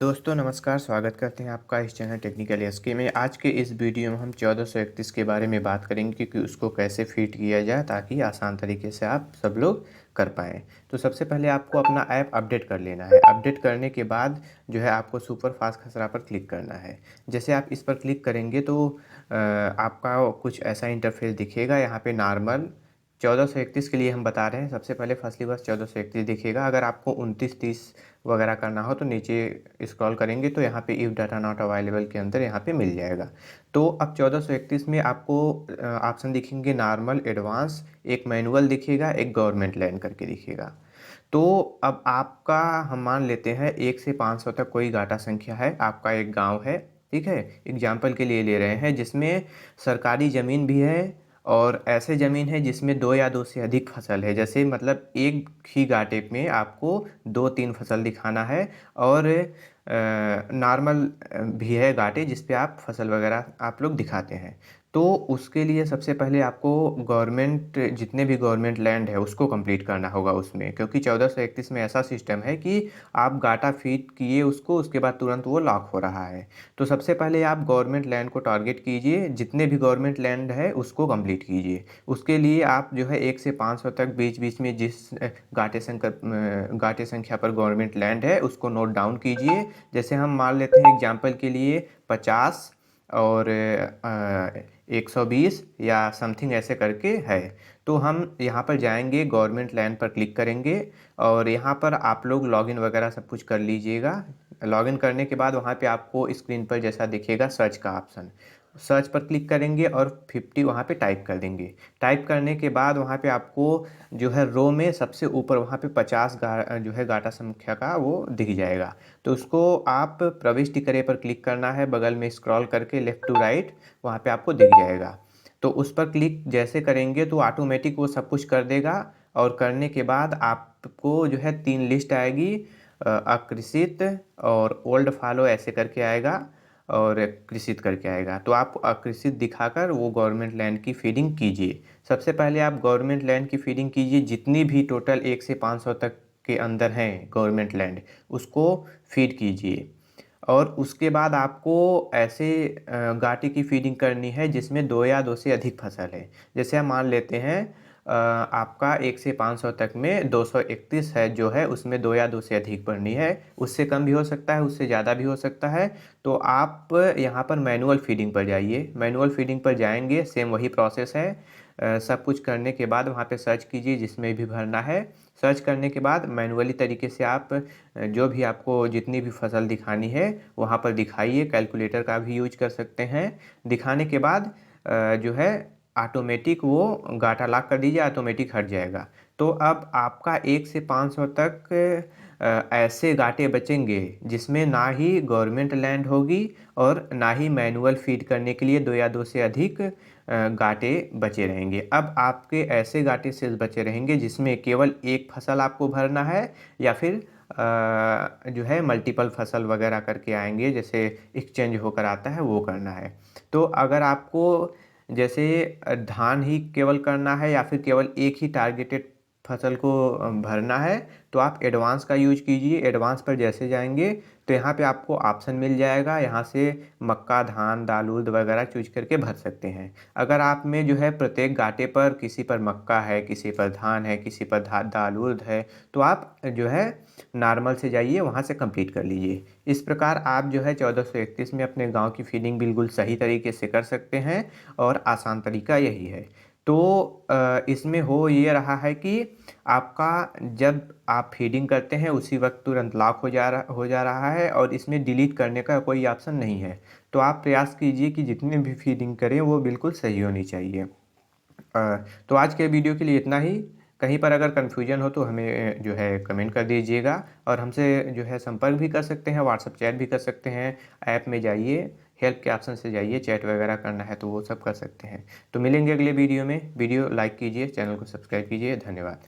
दोस्तों नमस्कार, स्वागत करते हैं आपका इस चैनल टेक्निकल एसके में। आज के इस वीडियो में हम 1431 के बारे में बात करेंगे कि उसको कैसे फिट किया जाए ताकि आसान तरीके से आप सब लोग कर पाएँ। तो सबसे पहले आपको अपना ऐप अपडेट कर लेना है। अपडेट करने के बाद जो है आपको सुपर फास्ट खसरा पर क्लिक करना है। जैसे आप इस पर क्लिक करेंगे तो आपका कुछ ऐसा इंटरफेस दिखेगा। यहाँ पे नॉर्मल 1431 के लिए हम बता रहे हैं। सबसे पहले फर्स्टली बस 1431 दिखेगा। अगर आपको 29-30 वगैरह करना हो तो नीचे स्क्रॉल करेंगे तो यहाँ पे इफ़ डाटा नॉट अवेलेबल के अंदर यहाँ पे मिल जाएगा। तो अब 1431 में आपको ऑप्शन दिखेंगे नॉर्मल, एडवांस, एक मैनुअल दिखेगा, एक गवर्नमेंट लैंड करके दिखेगा। तो अब आपका हम मान लेते हैं 1 से 500 तक कोई डाटा संख्या है, आपका एक गाँव है, ठीक है? एग्ज़ाम्पल के लिए ले रहे हैं जिसमें सरकारी ज़मीन भी है और ऐसे ज़मीन है जिसमें 2 या 2 से अधिक फसल है। जैसे मतलब एक ही गाटे में आपको 2-3 फसल दिखाना है और नॉर्मल भी है गाटे जिस पे आप फसल वगैरह आप लोग दिखाते हैं। तो उसके लिए सबसे पहले आपको गवर्नमेंट जितने भी गवर्नमेंट लैंड है उसको कंप्लीट करना होगा उसमें, क्योंकि 1431 में ऐसा सिस्टम है कि आप डाटा फीड किए उसको, उसके बाद तुरंत वो लॉक हो रहा है। तो सबसे पहले आप गवर्नमेंट लैंड को टारगेट कीजिए, जितने भी गवर्नमेंट लैंड है उसको कंप्लीट कीजिए। उसके लिए आप जो है 1 से 500 तक बीच-बीच में जिस गाटे संख्या पर गवर्नमेंट लैंड है उसको नोट डाउन कीजिए। जैसे हम मान लेते हैं एग्जांपल के लिए 50 और 120 या समथिंग ऐसे करके है। तो हम यहाँ पर जाएंगे, गवर्नमेंट लैंड पर क्लिक करेंगे और यहाँ पर आप लोग लॉगिन वगैरह सब कुछ कर लीजिएगा। लॉगिन करने के बाद वहाँ पे आपको स्क्रीन पर जैसा दिखेगा सर्च का ऑप्शन, सर्च पर क्लिक करेंगे और 50 वहाँ पे टाइप कर देंगे। टाइप करने के बाद वहाँ पे आपको जो है रो में सबसे ऊपर वहाँ पे 50 जो है गाटा संख्या का वो दिख जाएगा। तो उसको आप प्रविष्टि करें पर क्लिक करना है, बगल में स्क्रॉल करके लेफ़्ट टू राइट वहाँ पे आपको दिख जाएगा। तो उस पर क्लिक जैसे करेंगे तो ऑटोमेटिक वो सब कुछ कर देगा और करने के बाद आपको जो है 3 लिस्ट आएगी, अकृषित और ओल्ड फॉलो ऐसे करके आएगा और कृषित करके आएगा। तो आप अकृषित दिखाकर वो गवर्नमेंट लैंड की फीडिंग कीजिए। सबसे पहले आप गवर्नमेंट लैंड की फीडिंग कीजिए, जितनी भी टोटल 1 से 500 तक के अंदर हैं गवर्नमेंट लैंड उसको फीड कीजिए। और उसके बाद आपको ऐसे गाटे की फीडिंग करनी है जिसमें 2 या 2 से अधिक फसल है। जैसे हम मान लेते हैं आपका 1 से 500 तक में 231 है जो है, उसमें 2 या 2 से अधिक भरनी है। उससे कम भी हो सकता है, उससे ज़्यादा भी हो सकता है। तो आप यहाँ पर मैनुअल फीडिंग पर जाइए। मैनुअल फीडिंग पर जाएंगे, सेम वही प्रोसेस है। सब कुछ करने के बाद वहाँ पे सर्च कीजिए जिसमें भी भरना है। सर्च करने के बाद मैनुअली तरीके से आप जो भी आपको जितनी भी फसल दिखानी है वहाँ पर दिखाइए। कैलकुलेटर का भी यूज कर सकते हैं। दिखाने के बाद जो है ऑटोमेटिक वो गाटा लॉक कर दीजिए, ऑटोमेटिक हट जाएगा। तो अब आपका 1 से 500 तक ऐसे गाटे बचेंगे जिसमें ना ही गवर्नमेंट लैंड होगी और ना ही मैनुअल फीड करने के लिए 2 या 2 से अधिक गाटे बचे रहेंगे। अब आपके ऐसे गाटे शेष बचे रहेंगे जिसमें केवल एक फसल आपको भरना है या फिर जो है मल्टीपल फसल वगैरह करके आएंगे, जैसे एक्सचेंज होकर आता है वो करना है। तो अगर आपको जैसे धान ही केवल करना है या फिर केवल एक ही टारगेटेड फसल को भरना है तो आप एडवांस का यूज कीजिए। एडवांस पर जैसे जाएंगे तो यहाँ पे आपको ऑप्शन मिल जाएगा, यहाँ से मक्का, धान, दाल उर्द वगैरह चूज करके भर सकते हैं। अगर आप में जो है प्रत्येक गाटे पर किसी पर मक्का है, किसी पर धान है, किसी पर दाल उर्द है, तो आप जो है नॉर्मल से जाइए, वहाँ से कंप्लीट कर लीजिए। इस प्रकार आप जो है 1431 में अपने गांव की फीडिंग बिल्कुल सही तरीके से कर सकते हैं और आसान तरीका यही है। तो इसमें हो ये रहा है कि आपका जब आप फीडिंग करते हैं उसी वक्त तुरंत लॉक हो जा रहा है और इसमें डिलीट करने का कोई ऑप्शन नहीं है। तो आप प्रयास कीजिए कि जितने भी फीडिंग करें वो बिल्कुल सही होनी चाहिए। तो आज के वीडियो के लिए इतना ही। कहीं पर अगर कन्फ्यूजन हो तो हमें जो है कमेंट कर दीजिएगा और हमसे जो है संपर्क भी कर सकते हैं, व्हाट्सएप चैट भी कर सकते हैं। ऐप में जाइए, हेल्प के ऑप्शन से जाइए, चैट वगैरह करना है तो वो सब कर सकते हैं। तो मिलेंगे अगले वीडियो में। वीडियो लाइक कीजिए, चैनल को सब्सक्राइब कीजिए। धन्यवाद।